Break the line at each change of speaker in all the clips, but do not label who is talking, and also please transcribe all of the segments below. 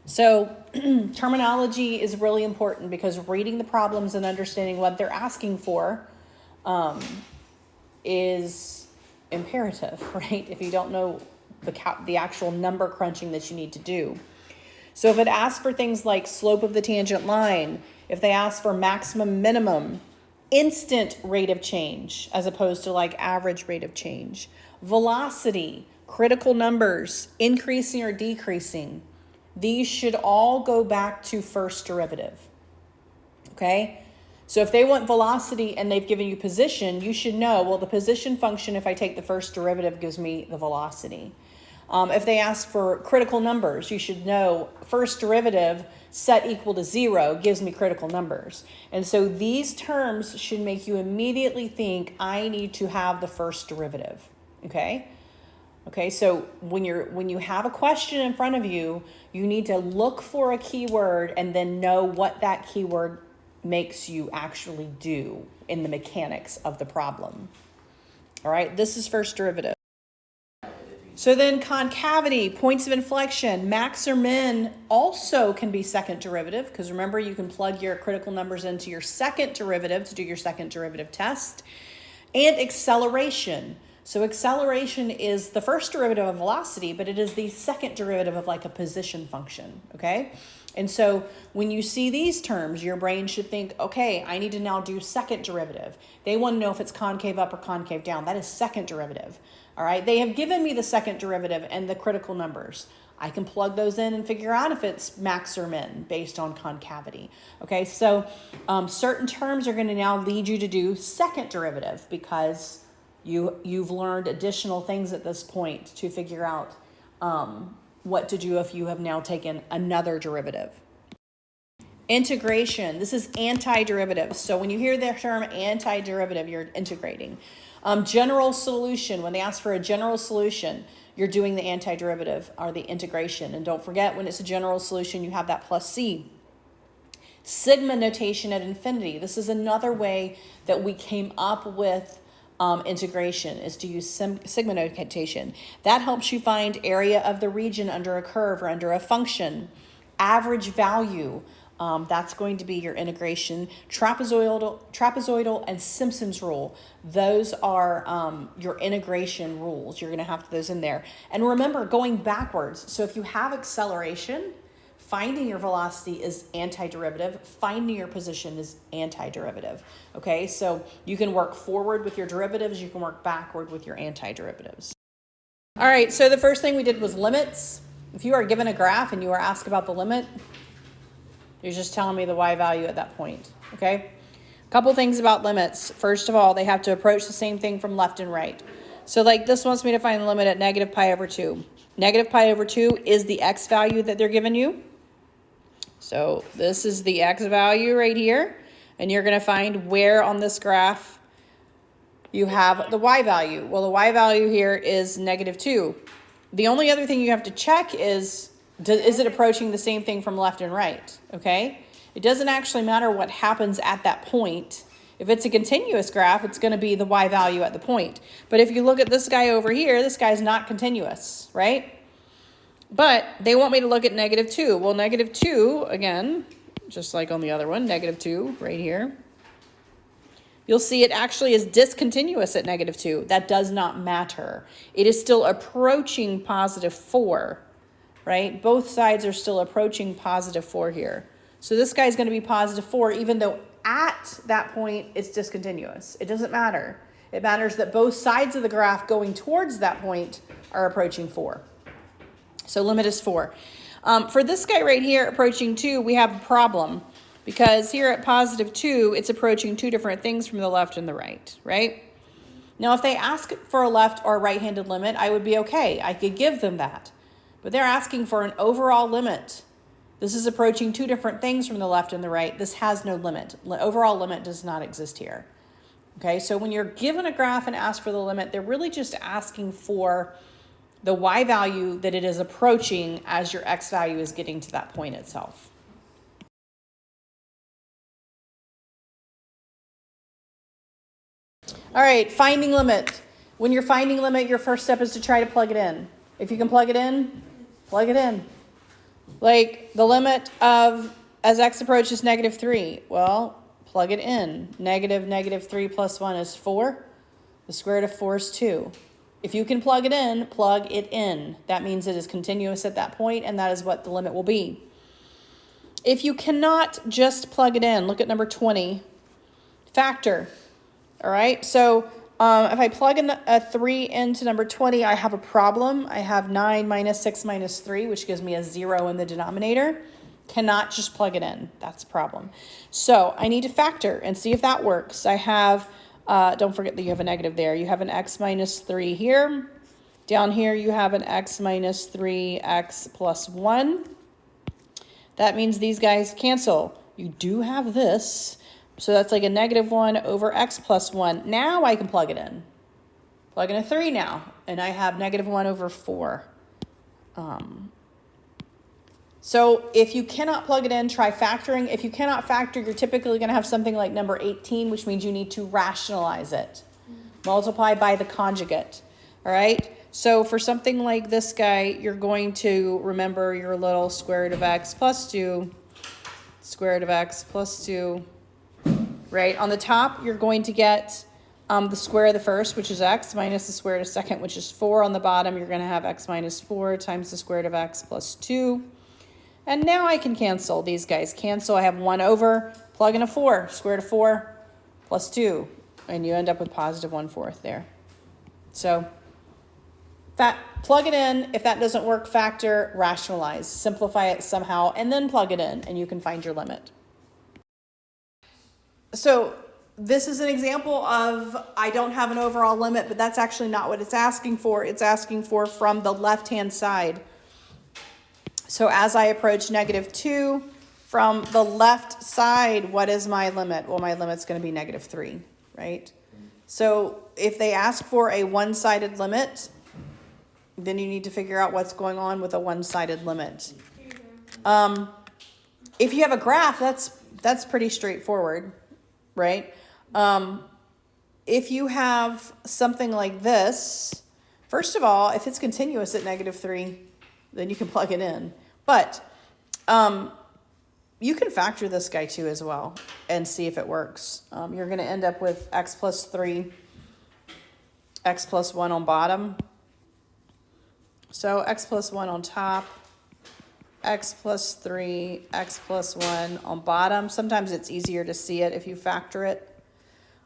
So terminology is really important because reading the problems and understanding what they're asking for is imperative, right? If you don't know the actual number crunching that you need to do. So if it asks for things like slope of the tangent line, if they ask for maximum, minimum, instant rate of change, as opposed to like average rate of change, velocity, critical numbers, increasing or decreasing, these should all go back to first derivative, okay? So if they want velocity and they've given you position, you should know, well, the position function, if I take the first derivative, gives me the velocity. If they ask for critical numbers, you should know first derivative set equal to 0 gives me critical numbers. And so these terms should make you immediately think, I need to have the first derivative, okay? Okay, so when you have a question in front of you, you need to look for a keyword and then know what that keyword makes you actually do in the mechanics of the problem. All right, this is first derivative. So then concavity, points of inflection, max or min also can be second derivative, because remember, you can plug your critical numbers into your second derivative to do your second derivative test. And acceleration. So acceleration is the first derivative of velocity, but it is the second derivative of like a position function, okay? And so when you see these terms, your brain should think, okay, I need to now do second derivative. They want to know if it's concave up or concave down. That is second derivative, all right? They have given me the second derivative and the critical numbers. I can plug those in and figure out if it's max or min based on concavity. Okay, so certain terms are going to now lead you to do second derivative because you've learned additional things at this point to figure out what to do if you have now taken another derivative. Integration, this is antiderivative. So when you hear the term antiderivative, you're integrating. General solution, when they ask for a general solution, you're doing the antiderivative or the integration. And don't forget, when it's a general solution, you have that plus c. Sigma notation at infinity. This is another way that we came up with integration, is to use sigma notation. That helps you find area of the region under a curve or under a function. Average value. That's going to be your integration. Trapezoidal and Simpson's rule. Those are your integration rules. You're going to have those in there. And remember, going backwards. So if you have acceleration, finding your velocity is antiderivative. Finding your position is antiderivative. Okay, so you can work forward with your derivatives. You can work backward with your antiderivatives. All right, so the first thing we did was limits. If you are given a graph and you are asked about the limit, you're just telling me the y value at that point, okay? A couple things about limits. First of all, they have to approach the same thing from left and right. So like this wants me to find the limit at negative pi over 2. Negative pi over 2 is the x value that they're giving you. So this is the x value right here. And you're going to find where on this graph you have the y value. Well, the y value here is negative 2. The only other thing you have to check is it approaching the same thing from left and right, okay? It doesn't actually matter what happens at that point. If it's a continuous graph, it's going to be the y value at the point. But if you look at this guy over here, this guy's not continuous, right? But they want me to look at negative 2. Well, negative 2, again, just like on the other one, negative 2 right here. You'll see it actually is discontinuous at negative 2. That does not matter. It is still approaching positive 4. Right? Both sides are still approaching positive 4 here. So this guy's going to be positive 4, even though at that point it's discontinuous. It doesn't matter. It matters that both sides of the graph going towards that point are approaching 4. So limit is 4. For this guy right here approaching 2, we have a problem because here at positive 2, it's approaching two different things from the left and the right, right? Now, if they ask for a left or right-handed limit, I would be okay. I could give them that. But they're asking for an overall limit. This is approaching two different things from the left and the right. This has no limit. Overall limit does not exist here. Okay, so when you're given a graph and asked for the limit, they're really just asking for the y value that it is approaching as your x value is getting to that point itself. All right, finding limit. When you're finding limit, your first step is to try to plug it in. If you can plug it in, plug it in. Like the limit of as x approaches negative 3. Well, plug it in. Negative 3 plus 1 is 4. The square root of 4 is 2. If you can plug it in, plug it in. That means it is continuous at that point, and that is what the limit will be. If you cannot just plug it in, look at number 20. Factor. All right, so if I plug in a 3 into number 20, I have a problem. I have 9 minus 6 minus 3, which gives me a 0 in the denominator. Cannot just plug it in. That's a problem. So I need to factor and see if that works. I have, don't forget that you have a negative there. You have an x minus 3 here. Down here you have an x minus 3x plus 1. That means these guys cancel. You do have this. So that's like a negative 1 over x plus 1. Now I can plug it in. Plug in a 3 now. And I have negative 1 over 4. So if you cannot plug it in, try factoring. If you cannot factor, you're typically going to have something like number 18, which means you need to rationalize it. Multiply by the conjugate. All right? So for something like this guy, you're going to remember your little square root of x plus 2, square root of x plus 2. Right? On the top, you're going to get the square of the first, which is x, minus the square root of the second, which is 4. On the bottom, you're going to have x minus 4 times the square root of x plus 2. And now I can cancel. These guys cancel. I have 1 over, plug in a 4, square root of 4 plus 2. And you end up with positive 1/4 there. So plug it in. If that doesn't work, factor, rationalize, simplify it somehow, and then plug it in, and you can find your limit. So this is an example of I don't have an overall limit, but that's actually not what it's asking for. It's asking for from the left-hand side. So as I approach negative 2, from the left side, what is my limit? Well, my limit's going to be negative 3, right? So if they ask for a one-sided limit, then you need to figure out what's going on with a one-sided limit. If you have a graph, that's pretty straightforward, right? If you have something like this, first of all, if it's continuous at negative 3, then you can plug it in. But you can factor this guy too as well and see if it works. You're going to end up with x plus 3, x plus 1 on bottom. So x plus 1 on top, x plus 3, x plus 1 on bottom. Sometimes it's easier to see it if you factor it.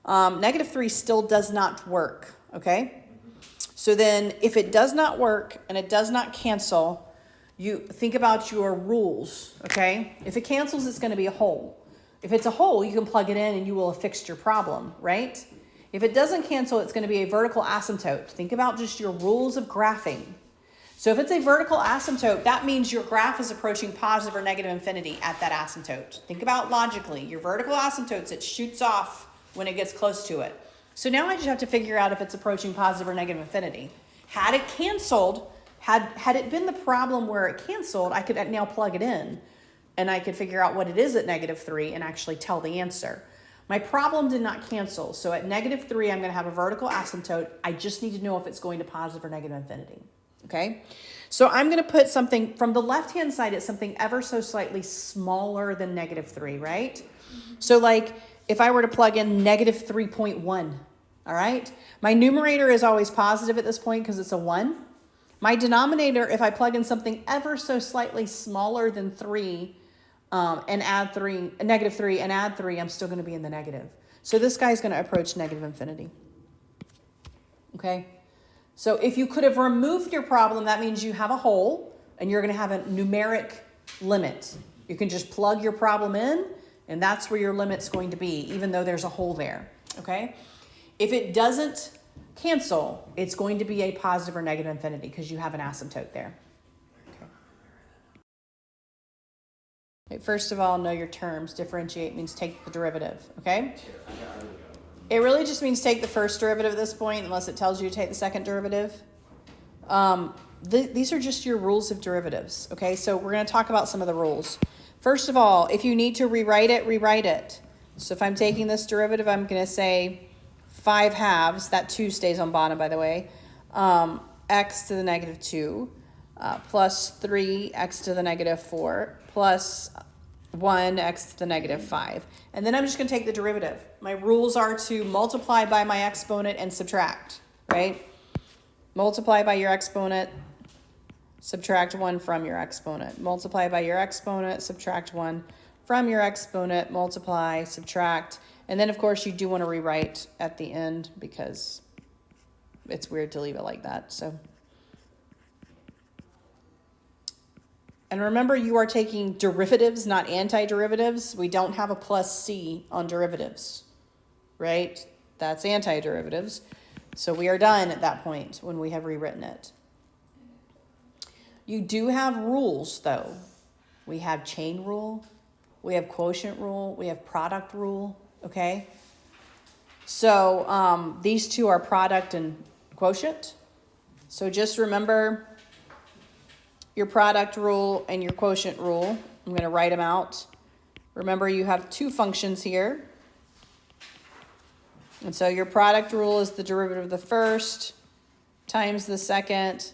Negative 3 still does not work, okay? So then if it does not work and it does not cancel, you think about your rules, okay? If it cancels, it's going to be a hole. If it's a hole, you can plug it in and you will have fixed your problem, right? If it doesn't cancel, it's going to be a vertical asymptote. Think about just your rules of graphing. So if it's a vertical asymptote, that means your graph is approaching positive or negative infinity at that asymptote. Think about logically. Your vertical asymptotes, it shoots off when it gets close to it. So now I just have to figure out if it's approaching positive or negative infinity. Had it canceled, had it been the problem where it canceled, I could now plug it in and I could figure out what it is at negative 3 and actually tell the answer. My problem did not cancel. So at negative 3, I'm going to have a vertical asymptote. I just need to know if it's going to positive or negative infinity. Okay? So I'm going to put something from the left-hand side, it's something ever so slightly smaller than negative 3, right? So like if I were to plug in negative 3.1, all right? My numerator is always positive at this point because it's a 1. My denominator, if I plug in something ever so slightly smaller than 3 and add 3, negative 3 and add 3, I'm still going to be in the negative. So this guy's going to approach negative infinity. Okay? So if you could have removed your problem, that means you have a hole and you're going to have a numeric limit. You can just plug your problem in and that's where your limit's going to be, even though there's a hole there. Okay? If it doesn't cancel, it's going to be a positive or negative infinity because you have an asymptote there. Okay. First of all, know your terms. Differentiate means take the derivative, okay? It really just means take the first derivative at this point unless it tells you to take the second derivative. These are just your rules of derivatives, okay? So we're going to talk about some of the rules. First of all, if you need to rewrite it, rewrite it. So if I'm taking this derivative, I'm going to say 5 halves, that 2 stays on bottom, by the way, x to the negative 2. plus 3x to the negative 4 plus 1x to the negative 5. And then I'm just going to take the derivative. My rules are to multiply by my exponent and subtract, right? Multiply by your exponent, subtract 1 from your exponent. Multiply by your exponent, subtract 1 from your exponent, multiply, subtract. And then, of course, you do want to rewrite at the end because it's weird to leave it like that. So, and remember, you are taking derivatives, not antiderivatives. We don't have a plus C on derivatives, right? That's antiderivatives. So we are done at that point when we have rewritten it. You do have rules, though. We have chain rule, we have quotient rule, we have product rule, okay? So these two are product and quotient. So just remember your product rule and your quotient rule. I'm going to write them out. Remember, you have two functions here. And so your product rule is the derivative of the first times the second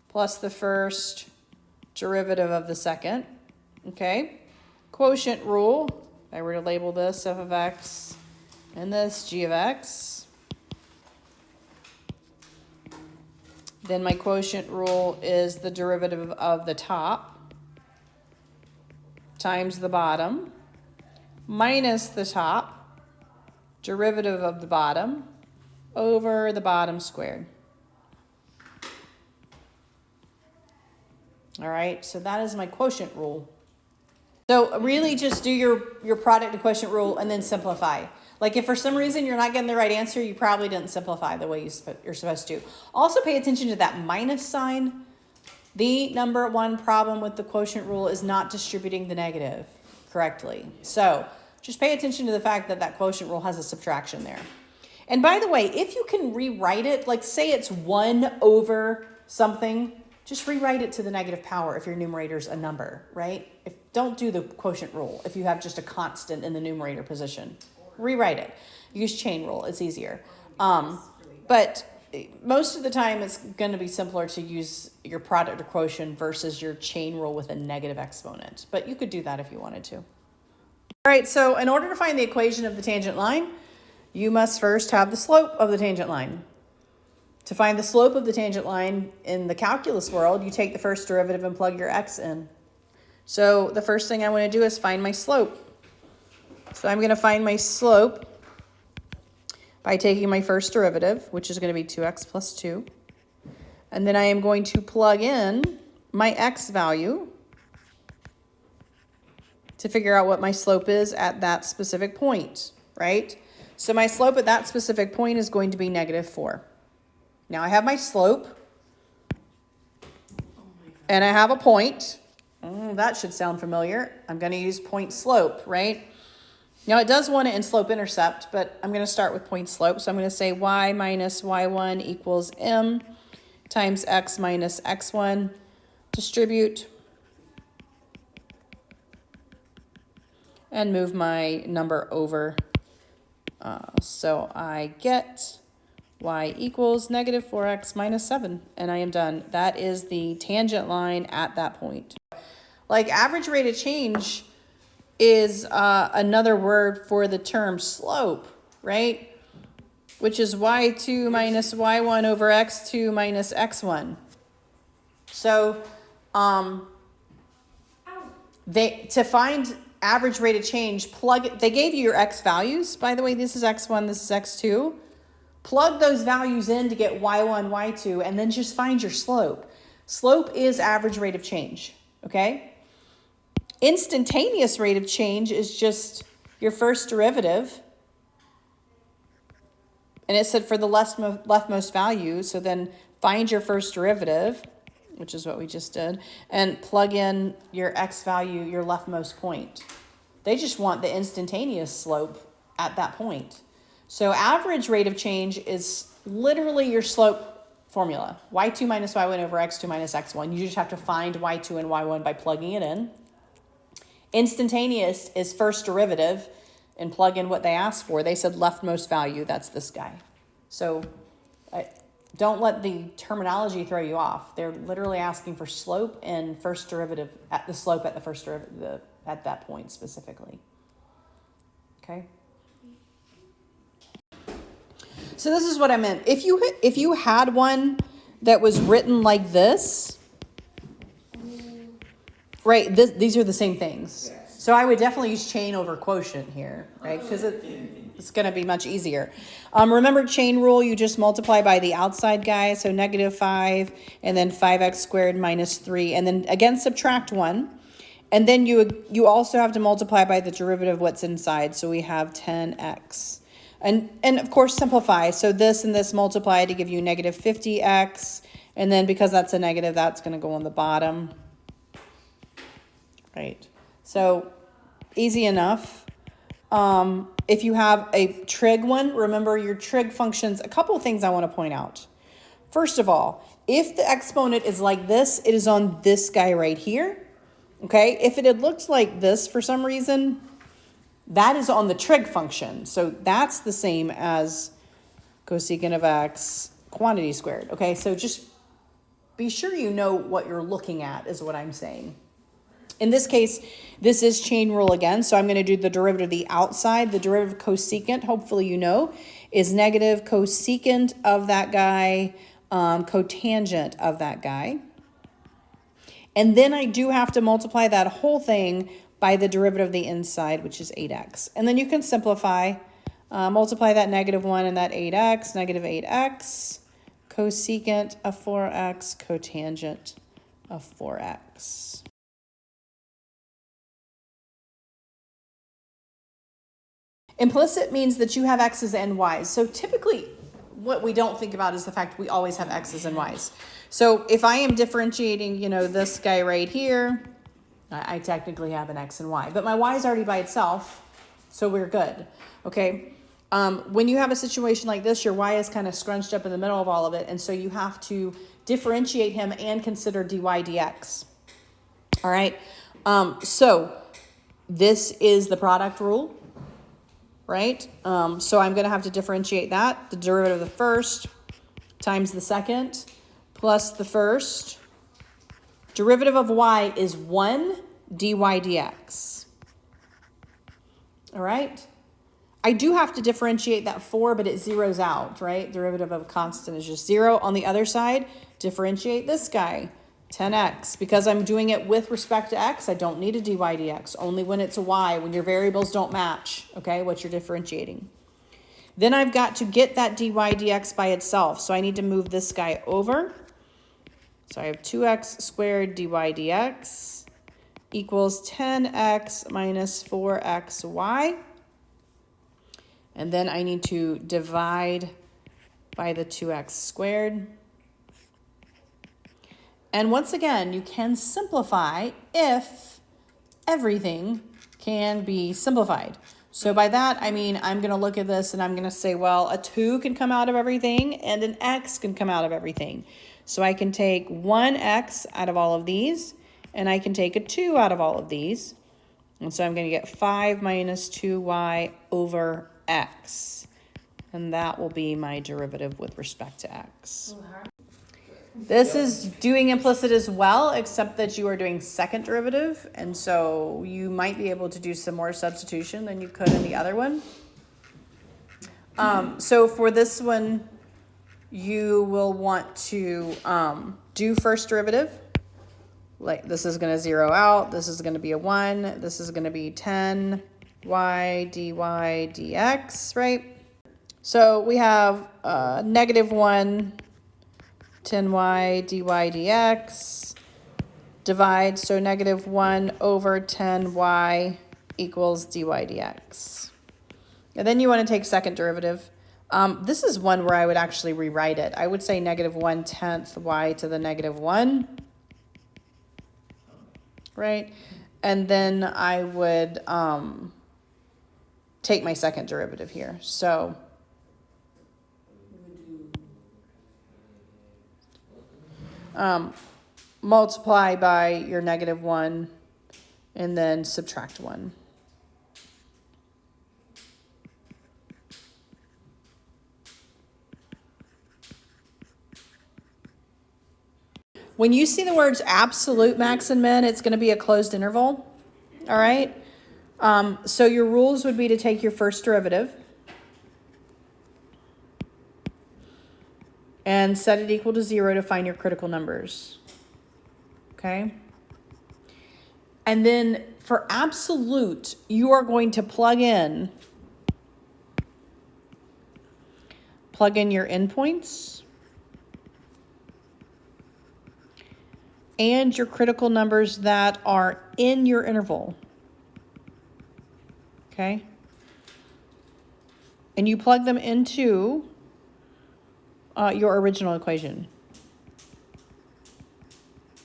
plus the first derivative of the second. Okay? Quotient rule, if I were to label this f of x and this g of x, then my quotient rule is the derivative of the top times the bottom minus the top, derivative of the bottom, over the bottom squared. All right, so that is my quotient rule. So really just do your product and quotient rule and then simplify. Like if for some reason you're not getting the right answer, you probably didn't simplify the way you're supposed to. Also pay attention to that minus sign. The number one problem with the quotient rule is not distributing the negative correctly. So just pay attention to the fact that that quotient rule has a subtraction there. And by the way, if you can rewrite it, like say it's 1 over something, just rewrite it to the negative power if your numerator's a number, right? Don't do the quotient rule if you have just a constant in the numerator position. Rewrite it. Use chain rule. It's easier. But most of the time it's going to be simpler to use your product or quotient versus your chain rule with a negative exponent. But you could do that if you wanted to. All right, so in order to find the equation of the tangent line, you must first have the slope of the tangent line. To find the slope of the tangent line in the calculus world, you take the first derivative and plug your x in. So the first thing I want to do is find my slope. So I'm going to find my slope by taking my first derivative, which is going to be 2x plus 2. And then I am going to plug in my x value to figure out what my slope is at that specific point, right? So my slope at that specific point is going to be negative 4. Now I have my slope, and I have a point. That should sound familiar. I'm going to use point slope, right? Now it does want it in slope intercept, but I'm going to start with point slope. So I'm going to say y minus y1 equals m times x minus x1. Distribute. And move my number over. So I get y equals negative 4x minus 7, and I am done. That is the tangent line at that point. Like average rate of change is another word for the term slope, right? Which is y2 minus y1 over x2 minus x1. So to find average rate of change, they gave you your x values. By the way, this is x1, this is x2. Plug those values in to get y1, y2, and then just find your slope. Slope is average rate of change, okay? Instantaneous rate of change is just your first derivative. And it said for the leftmost value, so then find your first derivative, which is what we just did, and plug in your x value, your leftmost point. They just want the instantaneous slope at that point. So average rate of change is literally your slope formula. y2 minus y1 over x2 minus x1. You just have to find y2 and y1 by plugging it in. Instantaneous is first derivative and plug in what they asked for. They said leftmost value. That's this guy. So Don't let the terminology throw you off. They're literally asking for slope and first derivative at the slope at the first derivative at that point specifically. Okay. So this is what I meant. If you had one that was written like this, right? These are the same things. So I would definitely use chain over quotient here, right? Because it's going to be much easier. Remember chain rule, you just multiply by the outside guy. So -5 and then 5x squared minus 3. And then again, subtract 1. And then you also have to multiply by the derivative of what's inside. So we have 10x. And of course, simplify. So this and this multiply to give you -50x. And then because that's a negative, that's going to go on the bottom. Right. So easy enough. If you have a trig one, remember your trig functions. A couple of things I want to point out. First of all, if the exponent is like this, it is on this guy right here. Okay. If it had looked like this for some reason, that is on the trig function. So that's the same as cosecant of x quantity squared. Okay. So just be sure you know what you're looking at is what I'm saying. In this case, this is chain rule again, so I'm going to do the derivative of the outside. The derivative of cosecant, hopefully you know, is negative cosecant of that guy, cotangent of that guy. And then I do have to multiply that whole thing by the derivative of the inside, which is 8x. And then you can simplify, multiply that -1 and that 8x, -8x, cosecant of 4x, cotangent of 4x. Implicit means that you have x's and y's. So typically what we don't think about is the fact we always have x's and y's. So if I am differentiating, this guy right here, I technically have an x and y, but my y is already by itself, so we're good. Okay. When you have a situation like this, your y is kind of scrunched up in the middle of all of it, and so you have to differentiate him and consider dy dx. All right. So this is the product rule. Right? So I'm going to have to differentiate that. The derivative of the first times the second plus the first. Derivative of y is 1 dy dx. All right? I do have to differentiate that 4, but it zeroes out, right? Derivative of a constant is just 0. On the other side, differentiate this guy. 10x. Because I'm doing it with respect to x, I don't need a dy dx. Only when it's a y, when your variables don't match, okay, what you're differentiating. Then I've got to get that dy dx by itself. So I need to move this guy over. So I have 2x squared dy dx equals 10x minus 4xy. And then I need to divide by the 2x squared. And once again, you can simplify if everything can be simplified. So by that, I mean, I'm going to look at this and I'm going to say, well, a 2 can come out of everything and an x can come out of everything. So I can take 1x out of all of these and I can take a 2 out of all of these. And so I'm going to get 5 minus 2y over x. And that will be my derivative with respect to x. This is doing implicit as well, except that you are doing second derivative, and so you might be able to do some more substitution than you could in the other one. So for this one, you will want to do first derivative. Like this is going to zero out. This is going to be a 1. This is going to be 10y dy dx, right? So we have -1 10y dy dx, divide, so -1 over 10y equals dy dx. And then you want to take second derivative. This is one where I would actually rewrite it. I would say -1/10 y to the -1, right? And then I would take my second derivative here. So multiply by your -1 and then subtract 1. When you see the words absolute max and min, it's going to be a closed interval. All right. So your rules would be to take your first derivative and set it equal to 0 to find your critical numbers. Okay. And then for absolute, you are going to plug in your endpoints and your critical numbers that are in your interval. Okay? And you plug them into your original equation.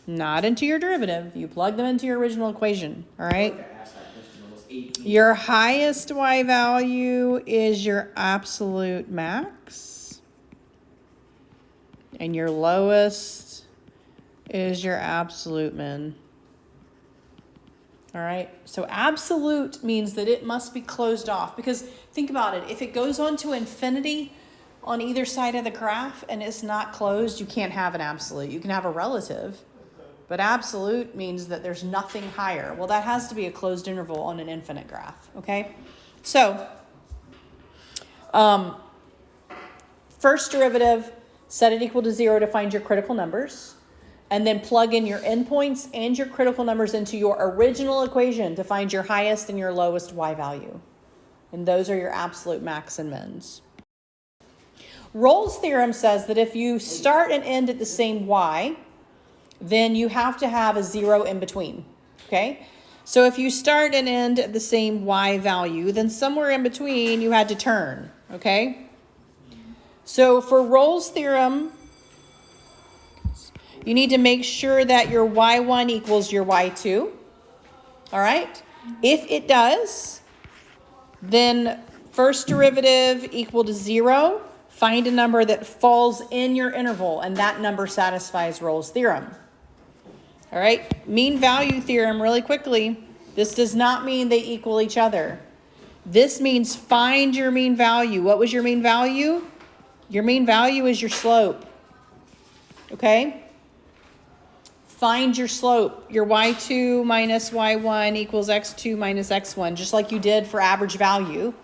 Not into your derivative. You plug them into your original equation. All right? Your highest y value is your absolute max. And your lowest is your absolute min. All right? So absolute means that it must be closed off. Because think about it. If it goes on to infinity on either side of the graph and it's not closed, you can't have an absolute. You can have a relative. But absolute means that there's nothing higher. Well, that has to be a closed interval on an infinite graph, okay? So, first derivative, set it equal to 0 to find your critical numbers. And then plug in your endpoints and your critical numbers into your original equation to find your highest and your lowest y value. And those are your absolute max and mins. Rolle's theorem says that if you start and end at the same y, then you have to have a 0 in between, okay? So if you start and end at the same y value, then somewhere in between you had to turn, okay? So for Rolle's theorem, you need to make sure that your y1 equals your y2, all right? If it does, then first derivative equal to 0, find a number that falls in your interval, and that number satisfies Rolle's theorem. All right, mean value theorem really quickly. This does not mean they equal each other. This means find your mean value. What was your mean value? Your mean value is your slope. Okay? Find your slope. Your y2 minus y1 equals x2 minus x1, just like you did for average value.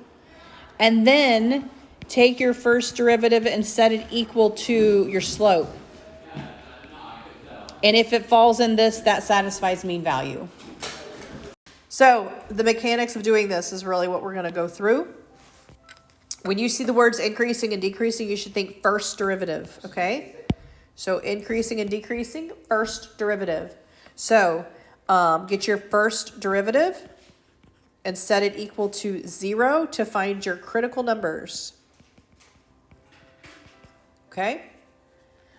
And then take your first derivative and set it equal to your slope. And if it falls in this, that satisfies mean value. So the mechanics of doing this is really what we're going to go through. When you see the words increasing and decreasing, you should think first derivative, okay? So increasing and decreasing, first derivative. So get your first derivative and set it equal to 0 to find your critical numbers. Okay?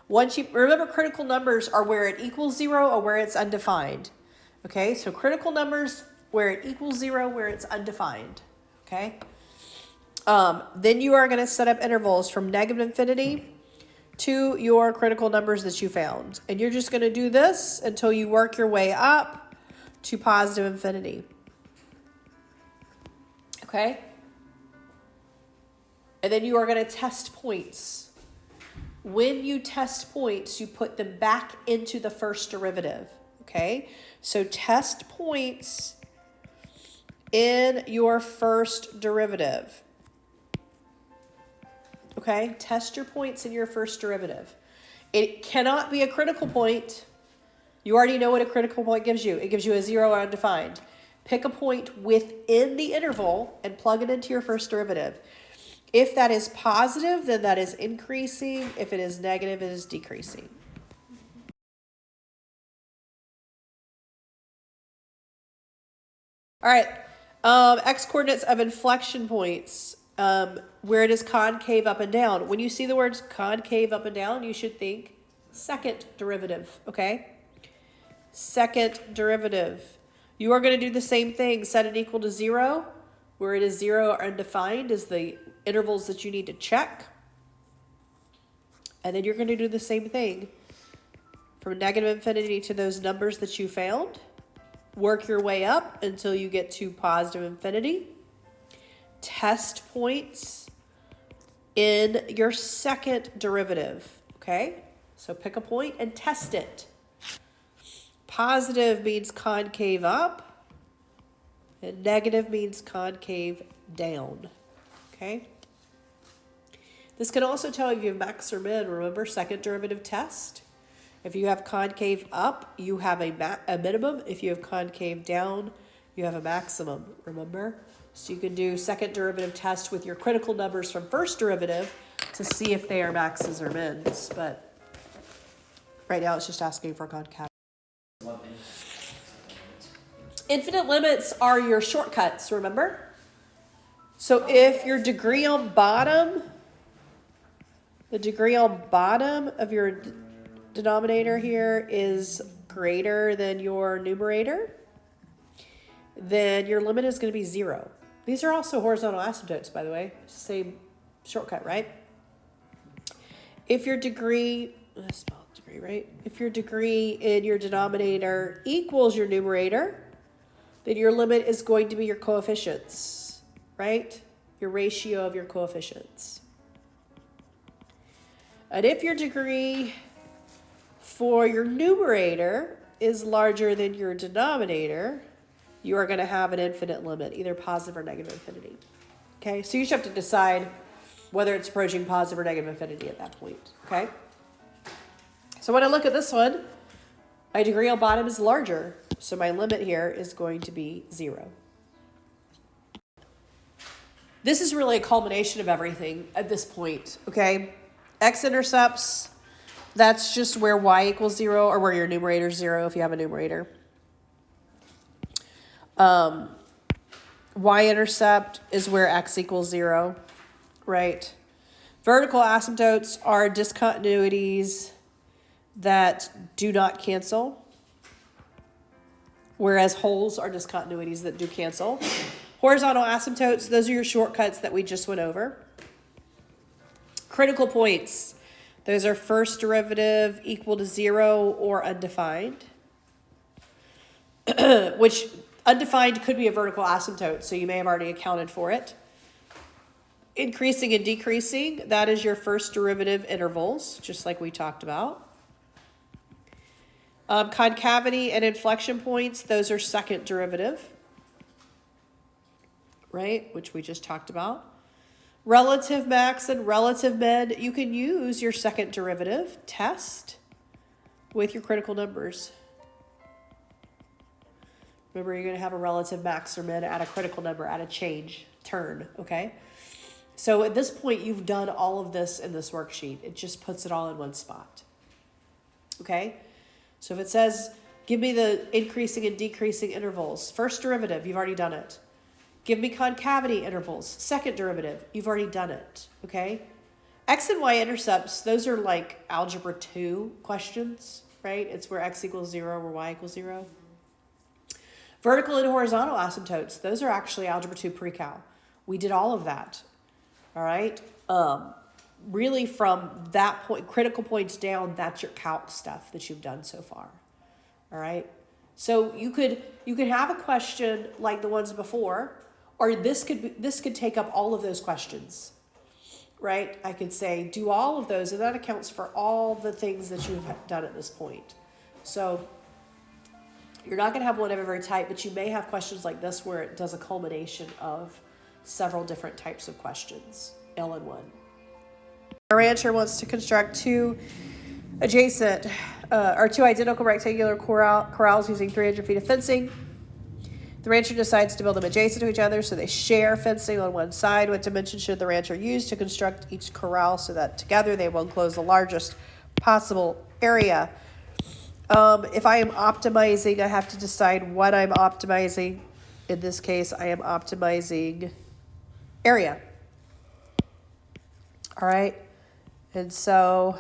Once you remember, critical numbers are where it equals 0 or where it's undefined. Okay, so critical numbers where it equals 0, where it's undefined. Okay, then you are going to set up intervals from negative infinity to your critical numbers that you found, and you're just going to do this until you work your way up to positive infinity. Okay, and then you are going to test points. When you test points, you put them back into the first derivative, okay? So test points in your first derivative, okay? Test your points in your first derivative. It cannot be a critical point. You already know what a critical point gives you. It gives you a 0 or undefined. Pick a point within the interval and plug it into your first derivative. If that is positive, then that is increasing. If it is negative, it is decreasing. All right, x-coordinates of inflection points, where it is concave up and down. When you see the words concave up and down, you should think second derivative, okay? Second derivative. You are going to do the same thing. Set it equal to 0. Where it is 0 or undefined is the intervals that you need to check. And then you're going to do the same thing. From negative infinity to those numbers that you found. Work your way up until you get to positive infinity. Test points in your second derivative. Okay? So pick a point and test it.
Positive means concave up, and negative means concave down. Okay? This can also tell you if you have max or min. Remember, second derivative test. If you have concave up, you have a minimum. If you have concave down, you have a maximum. Remember? So you can do second derivative test with your critical numbers from first derivative to see if they are maxes or mins. But right now it's just asking for concave. Infinite limits are your shortcuts, remember? So if your degree on bottom, the degree on bottom of your denominator here is greater than your numerator, then your limit is going to be 0. These are also horizontal asymptotes, by the way. It's the same shortcut, right? If your degree, let's spell degree, right? If your degree in your denominator equals your numerator, then your limit is going to be your coefficients, right? Your ratio of your coefficients. And if your degree for your numerator is larger than your denominator, you are going to have an infinite limit, either positive or negative infinity. Okay, so you just have to decide whether it's approaching positive or negative infinity at that point. Okay, so when I look at this one, my degree on bottom is larger, so my limit here is going to be 0. This is really a culmination of everything at this point. Okay, x-intercepts, that's just where y equals 0, or where your numerator is 0 if you have a numerator. Y-intercept is where x equals 0, right? Vertical asymptotes are discontinuities that do not cancel, whereas holes are discontinuities that do cancel. Horizontal asymptotes, those are your shortcuts that we just went over. Critical points, those are first derivative equal to 0 or undefined, which undefined could be a vertical asymptote, so you may have already accounted for it. Increasing and decreasing, that is your first derivative intervals, just like we talked about. Concavity and inflection points, those are second derivative, right, which we just talked about. Relative max and relative min, you can use your second derivative test with your critical numbers. Remember, you're going to have a relative max or min at a critical number at a change turn, okay? So at this point, you've done all of this in this worksheet. It just puts it all in one spot, okay? So if it says, give me the increasing and decreasing intervals, first derivative, you've already done it. Give me concavity intervals, second derivative, you've already done it, okay? X and Y intercepts, those are like algebra 2 questions, right? It's where x equals 0, where y equals 0. Vertical and horizontal asymptotes, those are actually algebra 2 pre-cal. We did all of that, all right? Really from that point, critical points down, that's your calc stuff that you've done so far, all right? So you could have a question like the ones before, or this could take up all of those questions, right? I could say, do all of those, and that accounts for all the things that you've done at this point. So you're not going to have one every type, but you may have questions like this where it does a culmination of several different types of questions, L and 1. Our rancher wants to construct two identical rectangular corrals using 300 feet of fencing. The rancher decides to build them adjacent to each other so they share fencing on one side. What dimension should the rancher use to construct each corral so that together they will enclose the largest possible area? If I am optimizing, I have to decide what I'm optimizing. In this case, I am optimizing area. All right. And so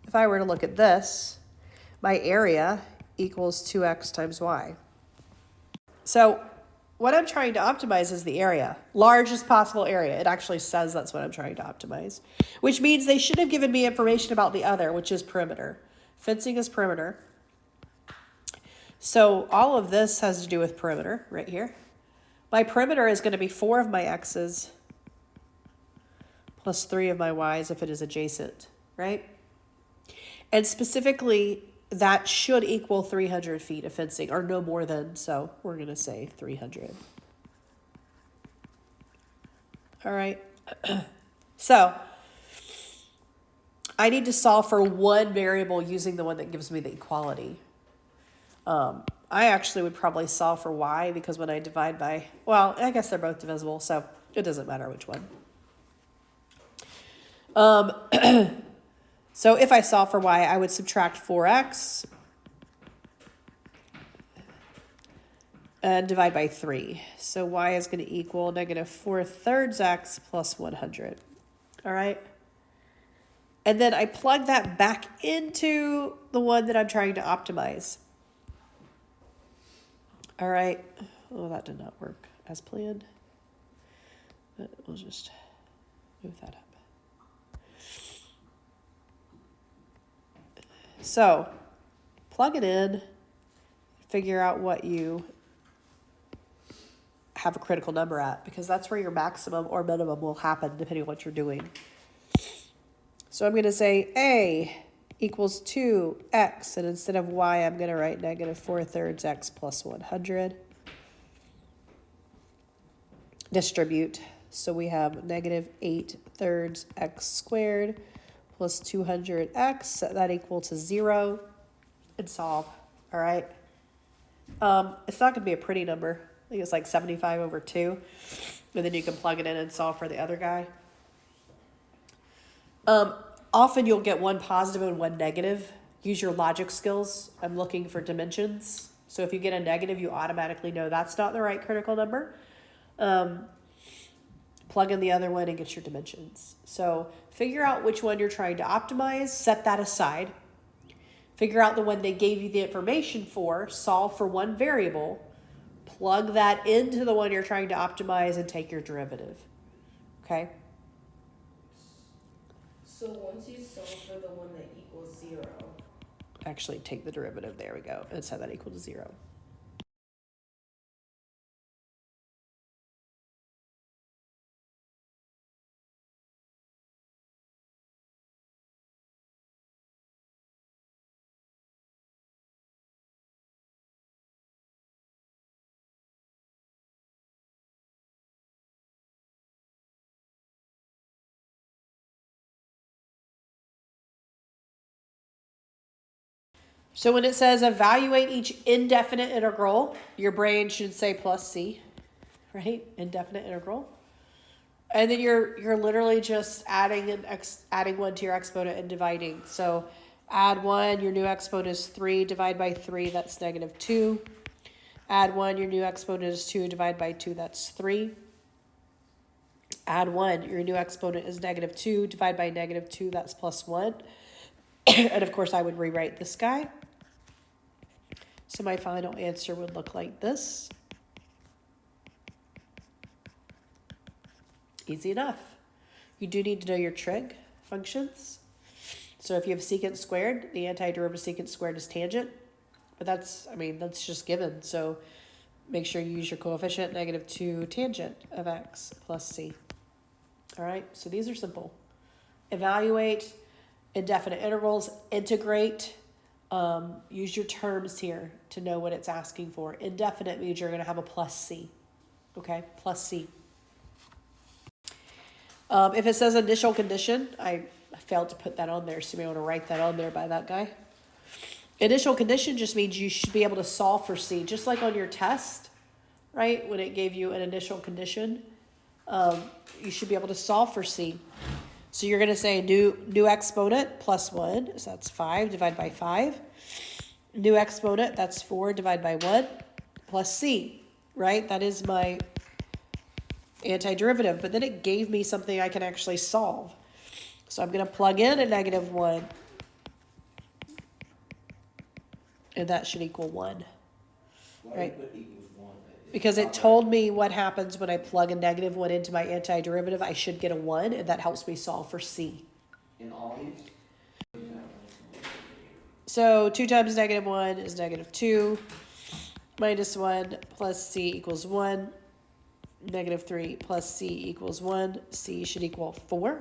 if I were to look at this, my area equals 2x times y. So what I'm trying to optimize is the area, largest possible area. It actually says that's what I'm trying to optimize, which means they should have given me information about the other, which is perimeter. Fencing is perimeter. So all of this has to do with perimeter right here. My perimeter is going to be 4 of my x's plus 3 of my y's if it is adjacent, right? And specifically, that should equal 300 feet of fencing, or no more than, so we're going to say 300. All right. So I need to solve for one variable using the one that gives me the equality. I actually would probably solve for y, because when I divide by, well, I guess they're both divisible, so it doesn't matter which one. So if I solve for y, I would subtract 4x and divide by 3. So y is going to equal negative 4/3 x plus 100. All right. And then I plug that back into the one that I'm trying to optimize. All right. Oh, that did not work as planned. But we'll just move that up. So plug it in, figure out what you have a critical number at, because that's where your maximum or minimum will happen depending on what you're doing. So I'm going to say A equals 2x, and instead of y, I'm going to write negative 4/3 x plus 100. Distribute. So we have negative 8/3 x squared plus 200x, that equal to 0, and solve. All right. It's not going to be a pretty number. I think it's like 75/2. And then you can plug it in and solve for the other guy. Often you'll get one positive and one negative. Use your logic skills. I'm looking for dimensions. So if you get a negative, you automatically know that's not the right critical number. Plug in the other one and get your dimensions. So figure out which one you're trying to optimize, set that aside. Figure out the one they gave you the information for, solve for one variable, plug that into the one you're trying to optimize, and take your derivative. Okay?
So once you solve for the one that equals 0.
Actually, take the derivative. There we go. And set that equal to 0. So when it says evaluate each indefinite integral, your brain should say plus c, right? Indefinite integral. And then you're literally just adding one to your exponent and dividing. So add 1, your new exponent is 3, divide by 3, that's negative 2. Add 1, your new exponent is 2, divide by 2, that's 3. Add 1, your new exponent is negative 2, divide by negative 2, that's plus 1. And of course I would rewrite this guy. So my final answer would look like this. Easy enough. You do need to know your trig functions. So if you have secant squared, the antiderivative of secant squared is tangent. But that's just given. So make sure you use your coefficient, negative 2 tangent of x plus c. All right, so these are simple. Evaluate indefinite integrals, integrate. Use your terms here to know what it's asking for. Indefinite means you're going to have a plus c. Okay, plus c. If it says initial condition, I failed to put that on there, so you may want to write that on there by that guy. Initial condition just means you should be able to solve for c, just like on your test, right? When it gave you an initial condition, you should be able to solve for c. So you're going to say new exponent plus 1, so that's 5, divide by 5. New exponent, that's 4, divide by 1, plus c, right? That is my antiderivative, but then it gave me something I can actually solve. So I'm going to plug in a negative 1, and that should equal 1, right? Because it told me what happens when I plug a negative 1 into my antiderivative. I should get a 1, and that helps me solve for c.
In all these?
So 2 times negative 1 is negative 2. Minus 1 plus c equals 1. Negative 3 plus c equals 1. C should equal 4.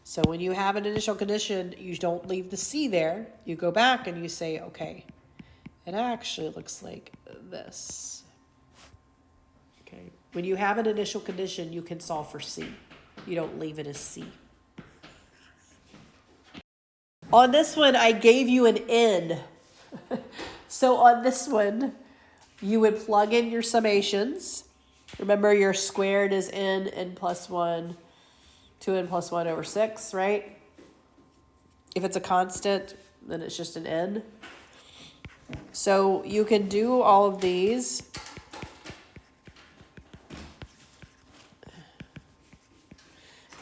So when you have an initial condition, you don't leave the C there. You go back and you say, okay, it actually looks like this. Okay. When you have an initial condition, you can solve for C. You don't leave it as C. On this one, I gave you an N. So on this one, you would plug in your summations. Remember, your squared is n plus 1, 2n plus 1 over 6, right? If it's a constant, then it's just an n. So you can do all of these.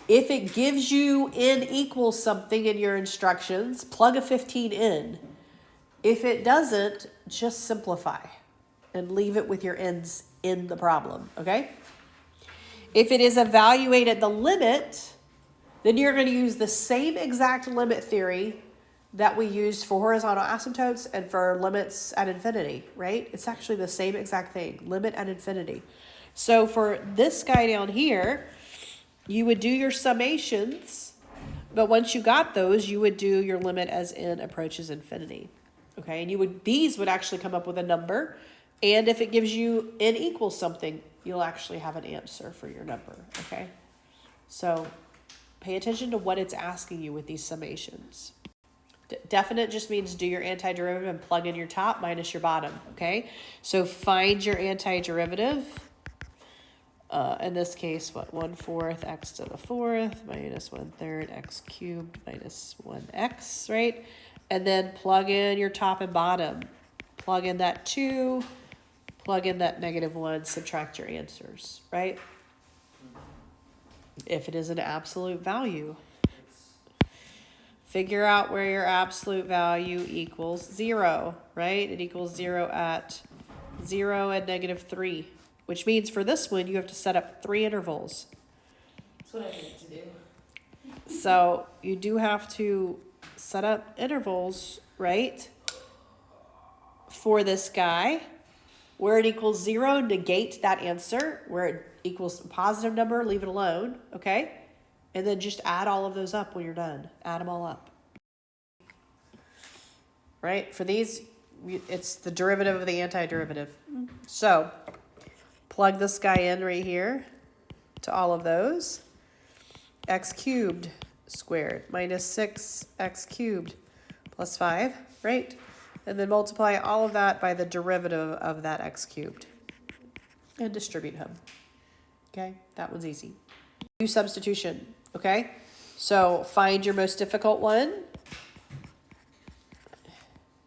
If it gives you n equals something in your instructions, plug a 15 in. If it doesn't, just simplify and leave it with your n's in the problem, okay? If it is evaluated the limit, then you're going to use the same exact limit theory that we used for horizontal asymptotes and for limits at infinity, right? It's actually the same exact thing, limit at infinity. So for this guy down here, you would do your summations, but once you got those, you would do your limit as n approaches infinity. Okay, and these would actually come up with a number, and if it gives you n equals something, you'll actually have an answer for your number, okay? So pay attention to what it's asking you with these summations. Definite just means do your antiderivative and plug in your top minus your bottom, okay? So find your antiderivative. In this case, what, 1/4 x to the 4th minus 1/3 x cubed minus 1x, right? And then plug in your top and bottom. Plug in that 2, plug in that -1, subtract your answers, right? If it is an absolute value, figure out where your absolute value equals 0, right? It equals 0 at 0 and -3. Which means for this one, you have to set up 3 intervals.
That's what I meant to do.
So you do have to set up intervals, right? For this guy, where it equals 0, negate that answer. Where it equals a positive number, leave it alone, okay? And then just add all of those up when you're done. Add them all up. Right? For these, it's the derivative of the antiderivative. So plug this guy in right here to all of those. X cubed squared minus 6x cubed plus 5, right? And then multiply all of that by the derivative of that x cubed. And distribute them. Okay, that one's easy. Do substitution, okay? So find your most difficult one.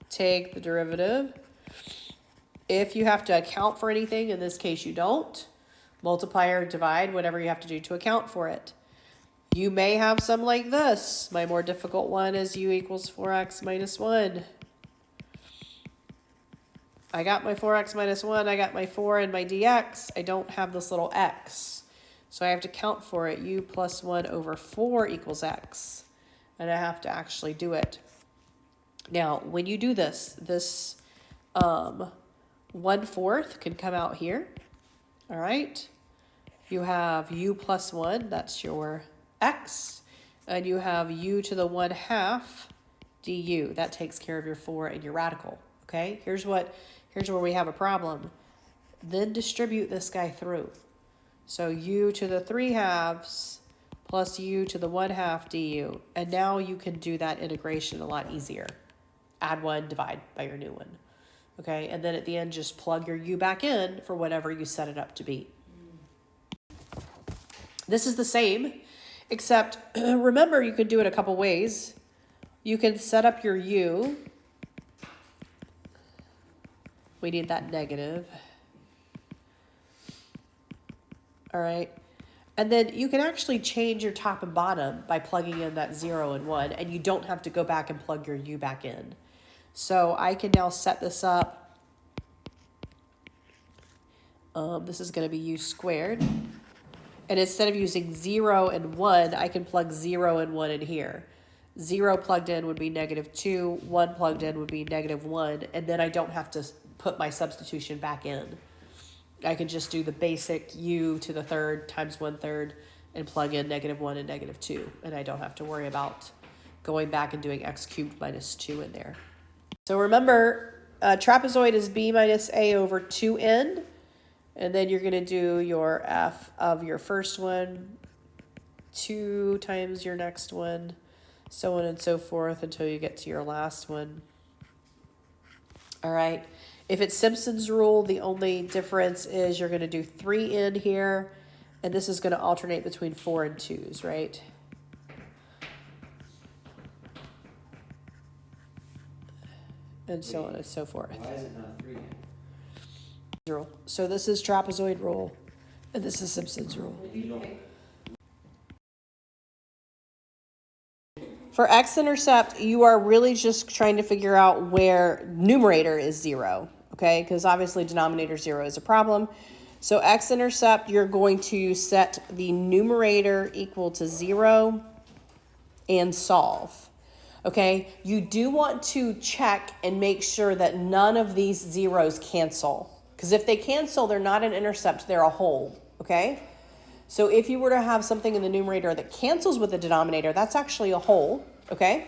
Take the derivative. If you have to account for anything, in this case you don't, multiply or divide, whatever you have to do to account for it. You may have some like this. My more difficult one is u equals 4x minus 1. I got my 4x minus 1, I got my 4 and my dx. I don't have this little x. So I have to count for it. U plus 1 over 4 equals x. And I have to actually do it. Now, when you do this 1/4 can come out here. All right. You have u plus 1, that's your x. And you have u to the 1/2 du. That takes care of your 4 and your radical. Okay, here's where we have a problem. Then distribute this guy through. So u to the 3/2 plus u to the 1/2 du. And now you can do that integration a lot easier. Add 1, divide by your new one. Okay, and then at the end, just plug your u back in for whatever you set it up to be. This is the same, except remember you can do it a couple ways. You can set up your u. We need that negative. All right. And then you can actually change your top and bottom by plugging in that 0 and 1, and you don't have to go back and plug your u back in. So I can now set this up. This is going to be u squared. And instead of using 0 and 1, I can plug 0 and 1 in here. 0 plugged in would be -2, 1 plugged in would be -1, and then I don't have to put my substitution back in. I can just do the basic u to the 3rd times 1/3 and plug in -1 and -2. And I don't have to worry about going back and doing x cubed minus 2 in there. So remember, trapezoid is b minus a over 2n. And then you're going to do your f of your first one, 2 times your next one, so on and so forth until you get to your last one. All right. If it's Simpson's rule, the only difference is you're going to do 3n here, and this is going to alternate between 4 and 2's, right? And so on and so forth.
Why is it not 3n?
Rule. So this is trapezoid rule, and this is Simpson's rule. For x-intercept, you are really just trying to figure out where numerator is 0, okay? Because obviously denominator 0 is a problem. So x-intercept, you're going to set the numerator equal to 0 and solve, okay? You do want to check and make sure that none of these zeros cancel. Because if they cancel, they're not an intercept, they're a whole, okay? So if you were to have something in the numerator that cancels with the denominator, that's actually a whole, okay?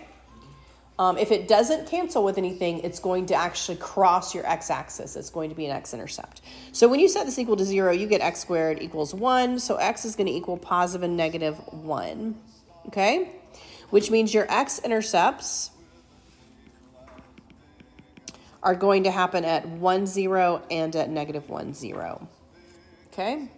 If it doesn't cancel with anything, it's going to actually cross your x-axis. It's going to be an x-intercept. So when you set this equal to 0, you get x squared equals 1. So x is going to equal positive and negative 1, okay? Which means your x-intercepts are going to happen at 1, 0 and at negative 1, 0, okay?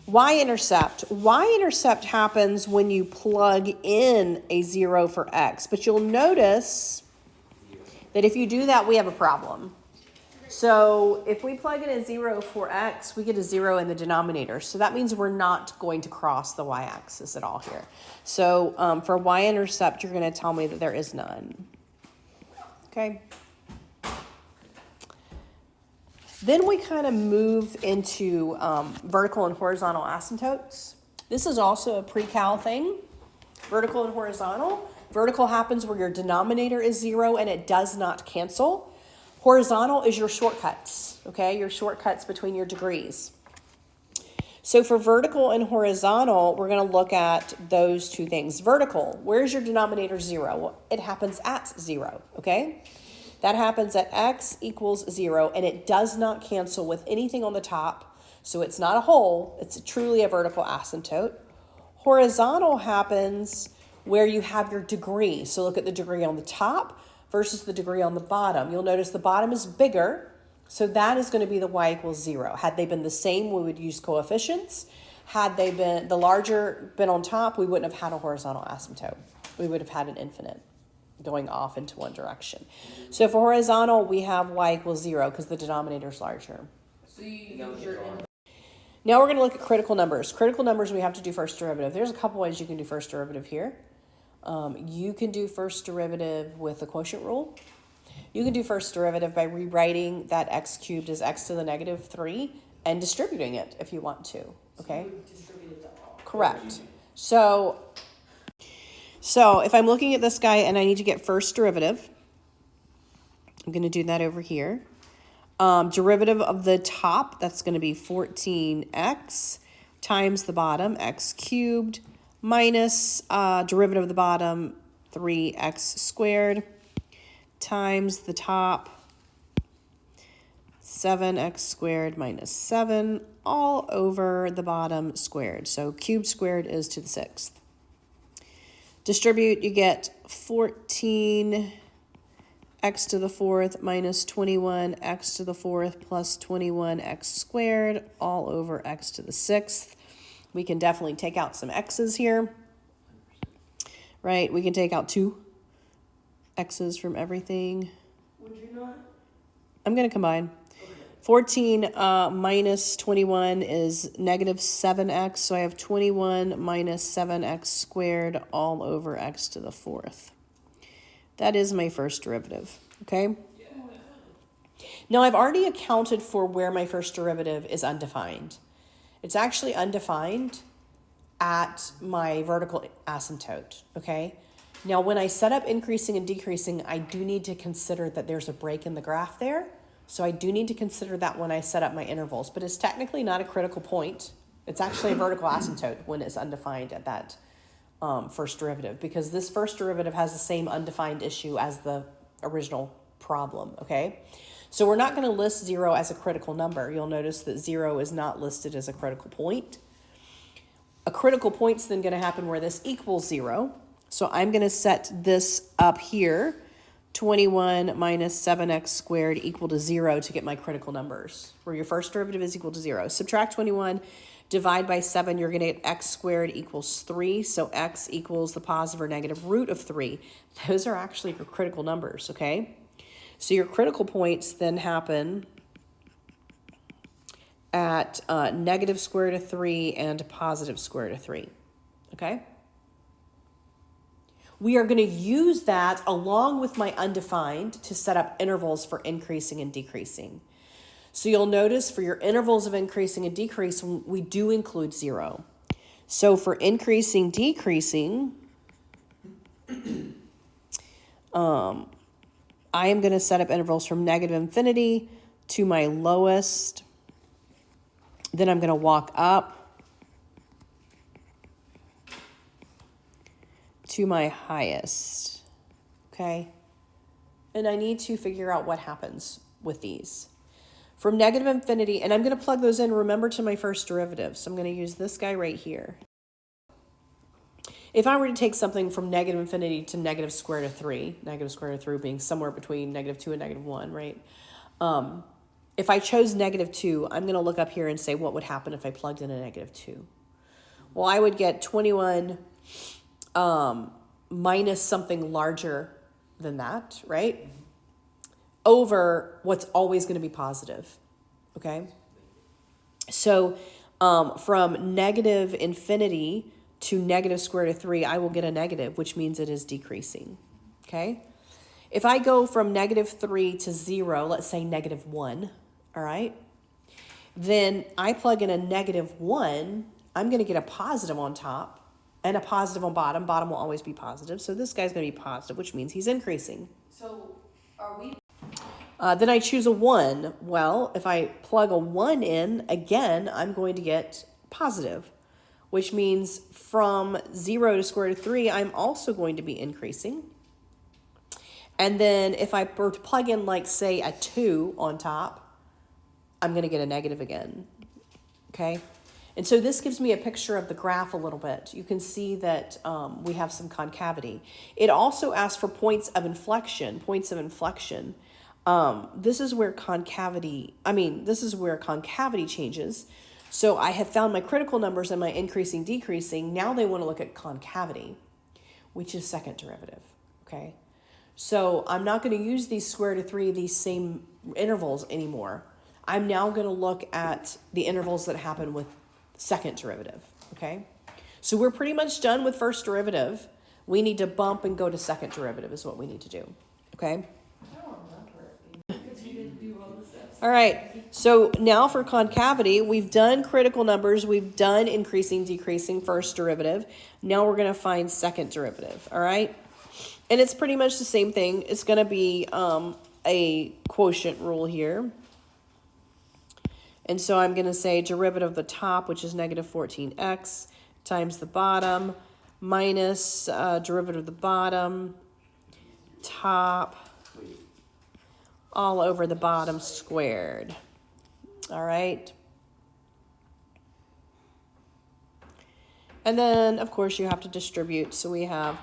Y-intercept. Y-intercept happens when you plug in a 0 for x. But you'll notice that if you do that, we have a problem. So if we plug in a 0 for x, we get a 0 in the denominator. So that means we're not going to cross the y-axis at all here. So for y-intercept, you're going to tell me that there is none. Okay. Then we kind of move into vertical and horizontal asymptotes. This is also a pre-cal thing, vertical and horizontal. Vertical happens where your denominator is 0 and it does not cancel. Horizontal is your shortcuts, okay? Your shortcuts between your degrees. So for vertical and horizontal, we're going to look at those two things. Vertical, where's your denominator 0? Well, it happens at 0, okay? That happens at x equals 0, and it does not cancel with anything on the top, so it's not a whole. It's truly a vertical asymptote. Horizontal happens where you have your degree. So look at the degree on the top versus the degree on the bottom. You'll notice the bottom is bigger, so that is going to be the y equals 0. Had they been the same, we would use coefficients. Had they been the larger been on top, we wouldn't have had a horizontal asymptote. We would have had an infinite going off into one direction. So for horizontal, we have y equals 0 because the denominator is larger.
So you use your
Now we're going to look at critical numbers. Critical numbers, we have to do first derivative. There's a couple ways you can do first derivative here. You can do first derivative with the quotient rule. You can do first derivative by rewriting that x cubed as x to the negative 3 and distributing it if you want to, okay? Correct. So if I'm looking at this guy and I need to get first derivative, I'm going to do that over here. Derivative of the top, that's going to be 14x times the bottom, x cubed, minus derivative of the bottom, 3x squared, times the top, 7x squared minus 7, all over the bottom squared. So cubed squared is to the 6th. Distribute, you get 14 x to the 4th minus 21 x to the 4th plus 21 x squared all over x to the 6th. We can definitely take out some x's here, right? We can take out 2 x's from everything.
Would you not?
I'm going to combine. 14 minus 21 is negative 7x, so I have 21 minus 7x squared all over x to the 4th. That is my first derivative, okay? Now, I've already accounted for where my first derivative is undefined. It's actually undefined at my vertical asymptote, okay? Now, when I set up increasing and decreasing, I do need to consider that there's a break in the graph there. So I do need to consider that when I set up my intervals, but it's technically not a critical point. It's actually a vertical asymptote when it's undefined at that first derivative, because this first derivative has the same undefined issue as the original problem, okay? So we're not going to list 0 as a critical number. You'll notice that 0 is not listed as a critical point. A critical point's then going to happen where this equals 0. So I'm going to set this up here, 21 minus 7x squared equal to 0 to get my critical numbers, where your first derivative is equal to 0. Subtract 21, divide by 7, you're going to get x squared equals 3. So x equals the positive or negative root of 3. Those are actually your critical numbers, okay? So your critical points then happen at negative square root of 3 and positive square root of 3, okay? We are going to use that along with my undefined to set up intervals for increasing and decreasing. So you'll notice for your intervals of increasing and decreasing, we do include 0. So for increasing, decreasing, I am going to set up intervals from negative infinity to my lowest. Then I'm going to walk up to my highest, okay? And I need to figure out what happens with these. From negative infinity, and I'm going to plug those in, remember, to my first derivative. So I'm going to use this guy right here. If I were to take something from negative infinity to negative square root of 3, negative square root of 3 being somewhere between negative 2 and negative 1, right? If I chose negative 2, I'm going to look up here and say what would happen if I plugged in a negative 2. Well, I would get 21 minus something larger than that, right? Over what's always going to be positive, okay? So from negative infinity to negative square root of 3, I will get a negative, which means it is decreasing, okay? If I go from negative 3 to 0, let's say negative 1, all right? Then I plug in a negative 1, I'm going to get a positive on top and a positive on bottom. Bottom will always be positive. So this guy's going to be positive, which means he's increasing.
So, are we?
Then I choose a 1. Well, if I plug a 1 in, again, I'm going to get positive, which means from 0 to square root of 3, I'm also going to be increasing. And then if I were to plug in, like, say, a 2 on top, I'm going to get a negative again, okay? And so this gives me a picture of the graph a little bit. You can see that we have some concavity. It also asks for points of inflection, this is where concavity changes. So I have found my critical numbers and my increasing, decreasing. Now they want to look at concavity, which is second derivative, okay? So I'm not going to use these square root of 3, these same intervals anymore. I'm now going to look at the intervals that happen with second derivative, okay? So we're pretty much done with first derivative. We need to bump and go to second derivative is what we need to do, okay?
I don't remember it because you didn't do all the steps.
All right, so now for concavity, we've done critical numbers, we've done increasing, decreasing, first derivative. Now we're going to find second derivative, all right? And it's pretty much the same thing. It's going to be a quotient rule here. And so I'm going to say derivative of the top, which is negative 14x, times the bottom, minus derivative of the bottom, top, all over the bottom squared. All right. And then, of course, you have to distribute. So we have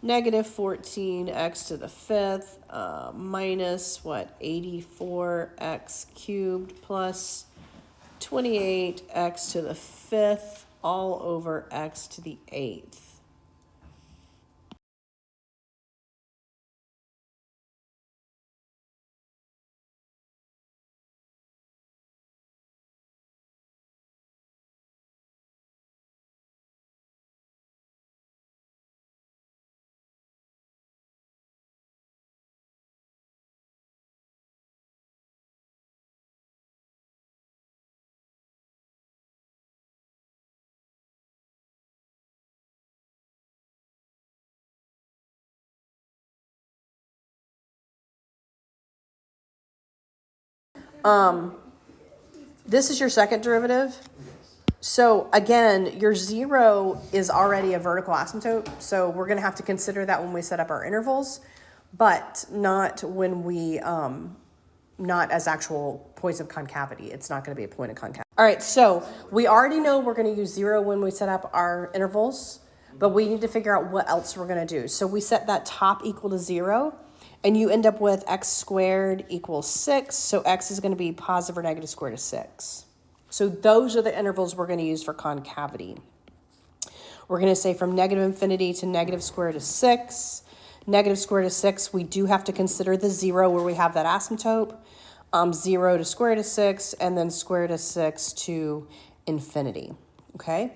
negative 14x to the 5th minus, 84x cubed plus 28x to the 5th all over x to the 8th. This is your second derivative. So again, your 0 is already a vertical asymptote. So we're going to have to consider that when we set up our intervals, but not when we, not as actual points of concavity. It's not going to be a point of concavity. All right, so we already know we're going to use 0 when we set up our intervals, but we need to figure out what else we're going to do. So we set that top equal to 0, and you end up with x squared equals 6. So x is going to be positive or negative square root of 6. So those are the intervals we're going to use for concavity. We're going to say from negative infinity to negative square root of 6. Negative square root of 6, we do have to consider the 0 where we have that asymptote. 0 to square root of 6, and then square root of 6 to infinity, okay?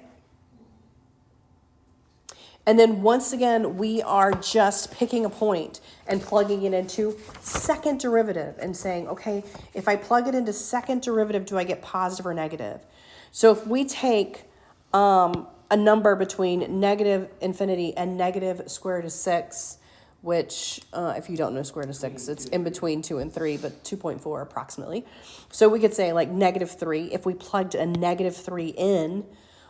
And then once again, we are just picking a point and plugging it into second derivative and saying, okay, if I plug it into second derivative, do I get positive or negative? So if we take a number between negative infinity and negative square root of 6, which, if you don't know square root of 6, it's in between 2 and 3, but 2.4 approximately. So we could say like negative 3. If we plugged a negative 3 in,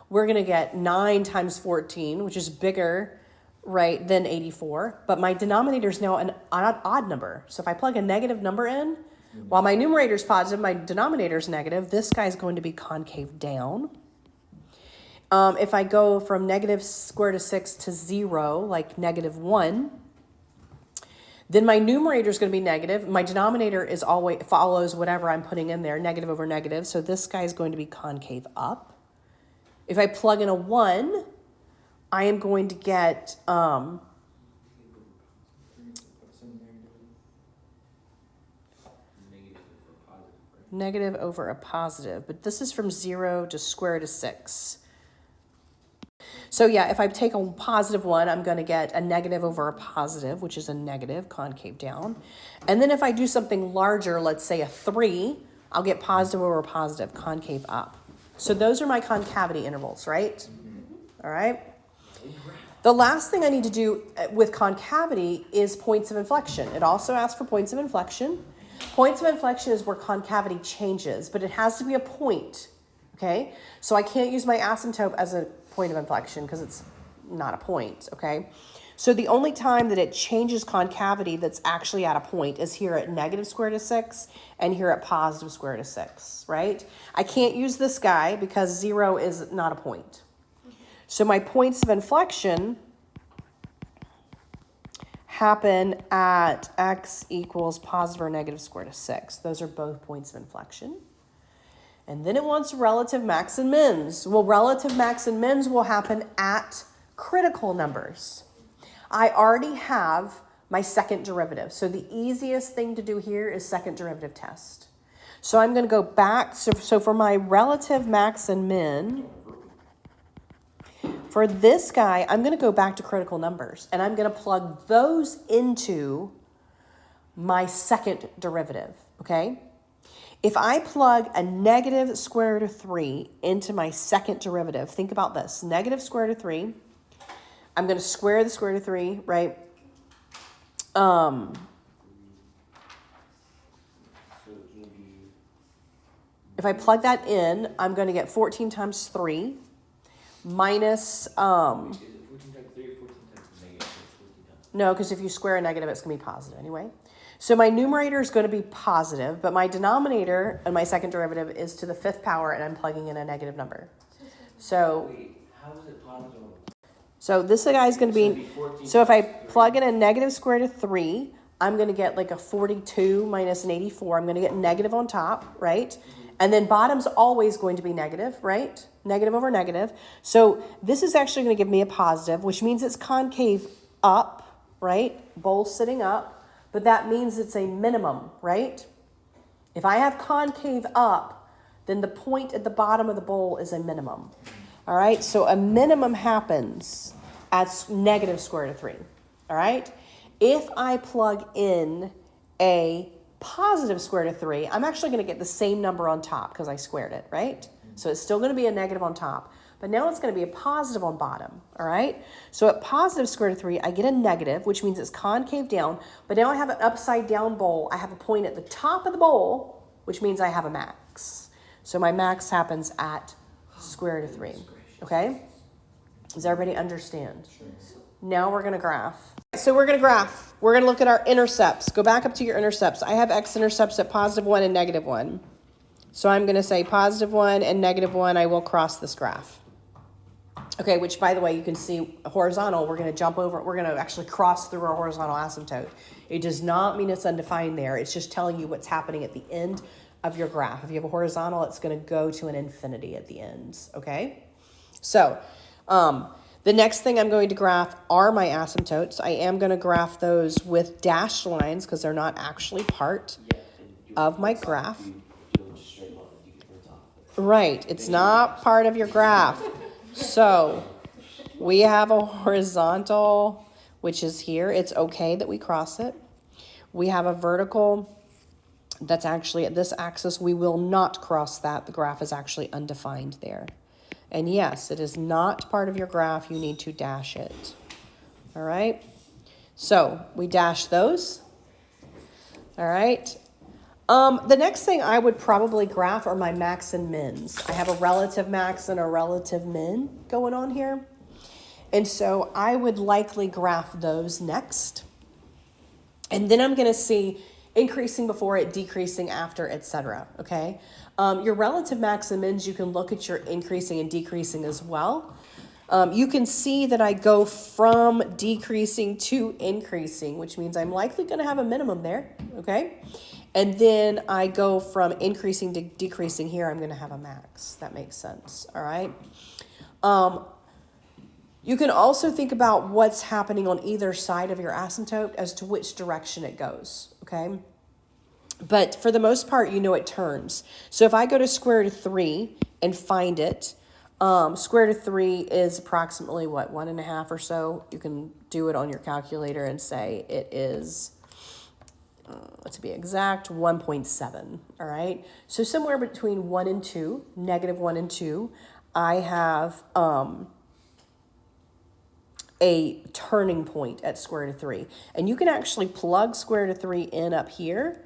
we're going to get 9 times 14, which is bigger, right, than 84. But my denominator is now an odd number. So if I plug a negative number in, while my numerator is positive, my denominator is negative, this guy's going to be concave down. If I go from negative square root of 6 to 0, like negative 1, then my numerator is going to be negative. My denominator is always follows whatever I'm putting in there, negative over negative. So this guy is going to be concave up. If I plug in a 1, I am going to get negative over a positive. But this is from 0 to square root of 6. So yeah, if I take a positive 1, I'm going to get a negative over a positive, which is a negative, concave down. And then if I do something larger, let's say a 3, I'll get positive over a positive, concave up. So those are my concavity intervals, right? All right. The last thing I need to do with concavity is points of inflection. It also asks for points of inflection. Points of inflection is where concavity changes, but it has to be a point, okay? So I can't use my asymptote as a point of inflection because it's not a point, okay? So the only time that it changes concavity that's actually at a point is here at negative square root of 6 and here at positive square root of 6, right? I can't use this guy because 0 is not a point. So my points of inflection happen at x equals positive or negative square root of 6. Those are both points of inflection. And then it wants relative max and mins. Well, relative max and mins will happen at critical numbers. I already have my second derivative. So the easiest thing to do here is second derivative test. So I'm going to go back. So for my relative max and min, for this guy, I'm going to go back to critical numbers. And I'm going to plug those into my second derivative, okay? If I plug a negative square root of 3 into my second derivative, think about this. Negative square root of 3. I'm going to square the square root of 3, right? If I plug that in, I'm going to get 14 times 3 minus... No, because if you square a negative, it's going to be positive anyway. So my numerator is going to be positive, but my denominator and my second derivative is to the 5th power, and I'm plugging in a negative number. So,
how is it positive?
So this guy is going to be, so if I plug in a negative square root of 3, I'm going to get like a 42 minus an 84. I'm going to get negative on top, right? And then bottom's always going to be negative, right? Negative over negative. So this is actually going to give me a positive, which means it's concave up, right? Bowl sitting up. But that means it's a minimum, right? If I have concave up, then the point at the bottom of the bowl is a minimum. All right, so a minimum happens at negative square root of 3. All right, if I plug in a positive square root of 3, I'm actually going to get the same number on top because I squared it, right? So it's still going to be a negative on top. But now it's going to be a positive on bottom, all right? So at positive square root of 3, I get a negative, which means it's concave down. But now I have an upside down bowl. I have a point at the top of the bowl, which means I have a max. So my max happens at square root of 3, okay? Does everybody understand? Now we're going to graph. So we're going to graph. We're going to look at our intercepts. Go back up to your intercepts. I have x-intercepts at +1 and -1. So I'm going to say +1 and -1, I will cross this graph. Okay, which by the way, you can see horizontal, we're going to jump over, we're going to actually cross through our horizontal asymptote. It does not mean it's undefined there. It's just telling you what's happening at the end of your graph. If you have a horizontal, it's going to go to an infinity at the ends, okay? So, the next thing I'm going to graph are my asymptotes. I am going to graph those with dashed lines because they're not actually part of my graph. Right, it's not part of your graph. So we have a horizontal, which is here. It's okay that we cross it. We have a vertical that's actually at this axis. We will not cross that. The graph is actually undefined there. And yes, it is not part of your graph. You need to dash it. All right. So we dash those. All right. The next thing I would probably graph are my max and mins. I have a relative max and a relative min going on here. And so I would likely graph those next. And then I'm going to see increasing before it, decreasing after, etc. Okay. Your relative max and mins, you can look at your increasing and decreasing as well. You can see that I go from decreasing to increasing, which means I'm likely going to have a minimum there. Okay. And then I go from increasing to decreasing here. I'm going to have a max. That makes sense. All right. You can also think about what's happening on either side of your asymptote as to which direction it goes. Okay. But for the most part, you know it turns. So if I go to square root of 3 and find it, square root of 3 is approximately what, 1.5 or so. You can do it on your calculator and say it is, to be exact, 1.7. All right. So somewhere between 1 and 2, -1 and 2, I have a turning point at square root of 3. And you can actually plug square root of 3 in up here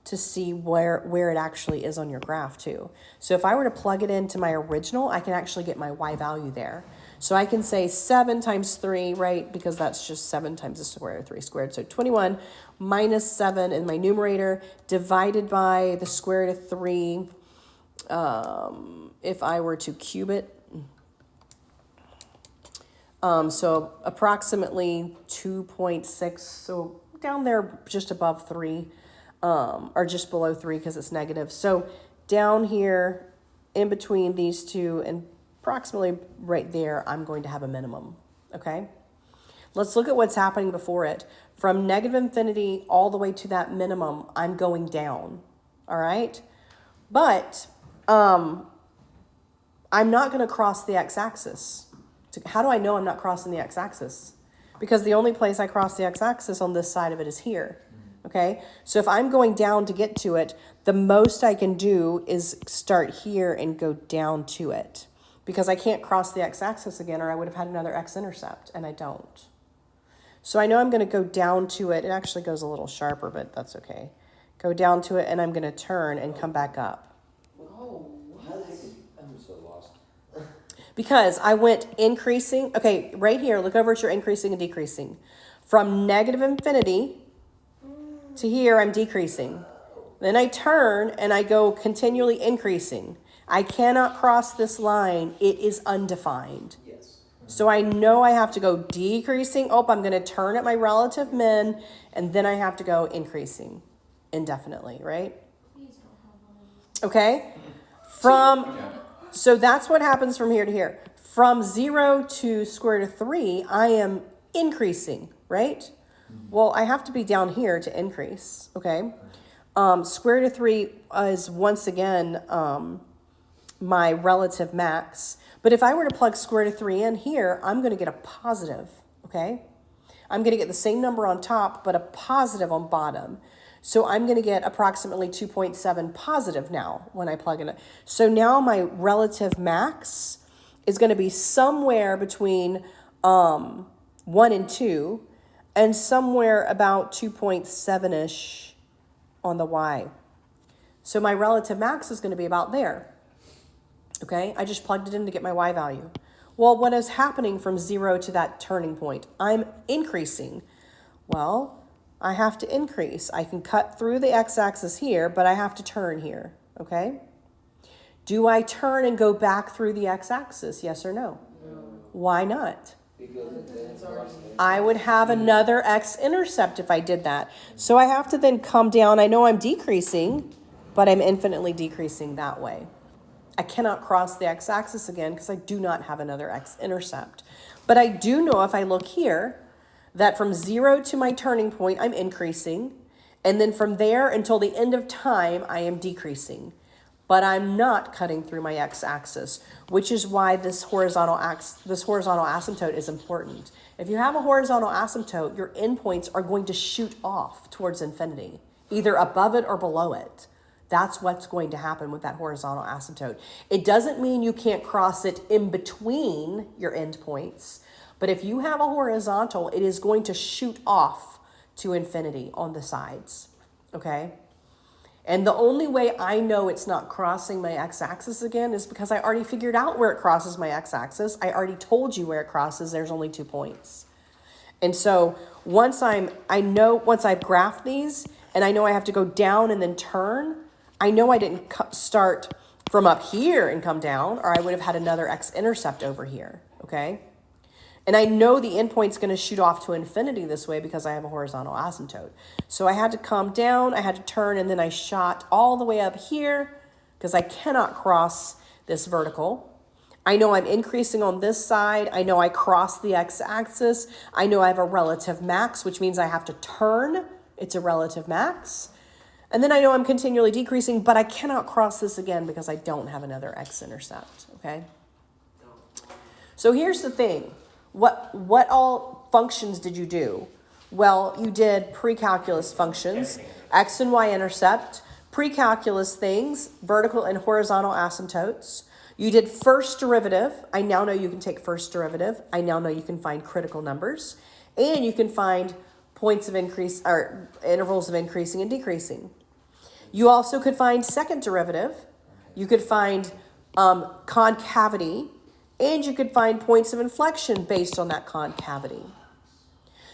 to see where it actually is on your graph too. So if I were to plug it into my original, I can actually get my y value there. So I can say 7 times 3, right? Because that's just 7 times the square root of 3 squared. So 21 minus 7 in my numerator divided by the square root of 3. If I were to cube it, so approximately 2.6, so down there just above 3, or just below 3 because it's negative. So down here in between these two and approximately right there, I'm going to have a minimum, okay? Let's look at what's happening before it. From negative infinity all the way to that minimum, I'm going down, all right? But I'm not going to cross the x-axis. How do I know I'm not crossing the x-axis? Because the only place I cross the x-axis on this side of it is here. Okay, so if I'm going down to get to it, the most I can do is start here and go down to it. Because I can't cross the x-axis again, or I would have had another x-intercept, and I don't. So I know I'm going to go down to it. It actually goes a little sharper, but that's okay. Go down to it, and I'm going to turn and come back up.
Oh, what? I'm so lost.
Because I went increasing. Okay, right here, look over at your increasing and decreasing. From negative infinity to here, I'm decreasing. Then I turn and I go continually increasing. I cannot cross this line. It is undefined.
Yes.
So I know I have to go decreasing. Oh, I'm going to turn at my relative min, and then I have to go increasing indefinitely, right? Okay? So that's what happens from here to here. From 0 to square root of 3, I am increasing, right? Well, I have to be down here to increase, okay? Square root of 3 is once again my relative max. But if I were to plug square root of 3 in here, I'm going to get a positive, okay? I'm going to get the same number on top, but a positive on bottom. So I'm going to get approximately 2.7 positive now when I plug in it. So now my relative max is going to be somewhere between 1 and 2 and somewhere about 2.7-ish on the y. So my relative max is going to be about there. Okay, I just plugged it in to get my y value. Well, what is happening from 0 to that turning point? I'm increasing. Well, I have to increase. I can cut through the x-axis here, but I have to turn here, okay? Do I turn and go back through the x-axis, yes or no?
No.
Why not?
Because it's already.
I would have another x-intercept if I did that. So I have to then come down. I know I'm decreasing, but I'm infinitely decreasing that way. I cannot cross the x-axis again because I do not have another x-intercept. But I do know if I look here that from 0 to my turning point, I'm increasing. And then from there until the end of time, I am decreasing. But I'm not cutting through my x-axis, which is why this horizontal asymptote is important. If you have a horizontal asymptote, your endpoints are going to shoot off towards infinity, either above it or below it. That's what's going to happen with that horizontal asymptote. It doesn't mean you can't cross it in between your endpoints, but if you have a horizontal, it is going to shoot off to infinity on the sides, okay? And the only way I know it's not crossing my x-axis again is because I already figured out where it crosses my x-axis. I already told you where it crosses. There's only 2 points. And so once I've graphed these and I know I have to go down and then turn, I know I didn't start from up here and come down, or I would have had another x-intercept over here, okay? And I know the endpoint's going to shoot off to infinity this way because I have a horizontal asymptote. So I had to come down, I had to turn, and then I shot all the way up here because I cannot cross this vertical. I know I'm increasing on this side. I know I cross the x-axis. I know I have a relative max, which means I have to turn. It's a relative max. And then I know I'm continually decreasing, but I cannot cross this again because I don't have another x-intercept, okay? So here's the thing. What all functions did you do? Well, you did pre-calculus functions, x and y-intercept, pre-calculus things, vertical and horizontal asymptotes. You did first derivative. I now know you can take first derivative. I now know you can find critical numbers. And you can find points of increase or intervals of increasing and decreasing. You also could find second derivative. You could find concavity, and you could find points of inflection based on that concavity.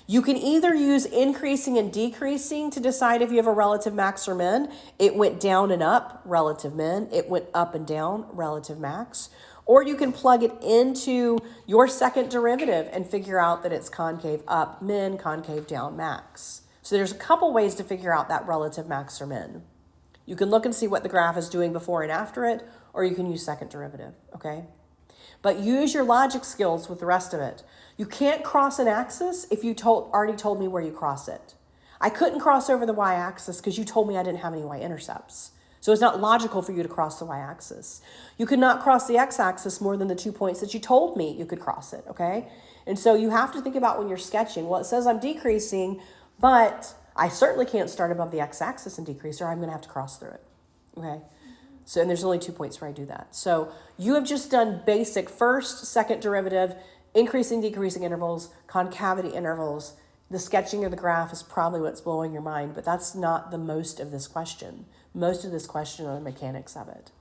You can either use increasing and decreasing to decide if you have a relative max or min. It went down and up, relative min. It went up and down, relative max. Or you can plug it into your second derivative and figure out that it's concave up, min, concave down, max. So there's a couple ways to figure out that relative max or min. You can look and see what the graph is doing before and after it, or you can use second derivative, okay? But use your logic skills with the rest of it. You can't cross an axis if you already told me where you cross it. I couldn't cross over the y-axis because you told me I didn't have any y-intercepts. So it's not logical for you to cross the y-axis. You could not cross the x-axis more than the 2 points that you told me you could cross it, okay? And so you have to think about when you're sketching, well, it says I'm decreasing, but I certainly can't start above the x-axis and decrease, or I'm going to have to cross through it, okay? So, and there's only 2 points where I do that. So you have just done basic first, second derivative, increasing, decreasing intervals, concavity intervals. The sketching of the graph is probably what's blowing your mind, but that's not the most of this question. Most of this question are the mechanics of it.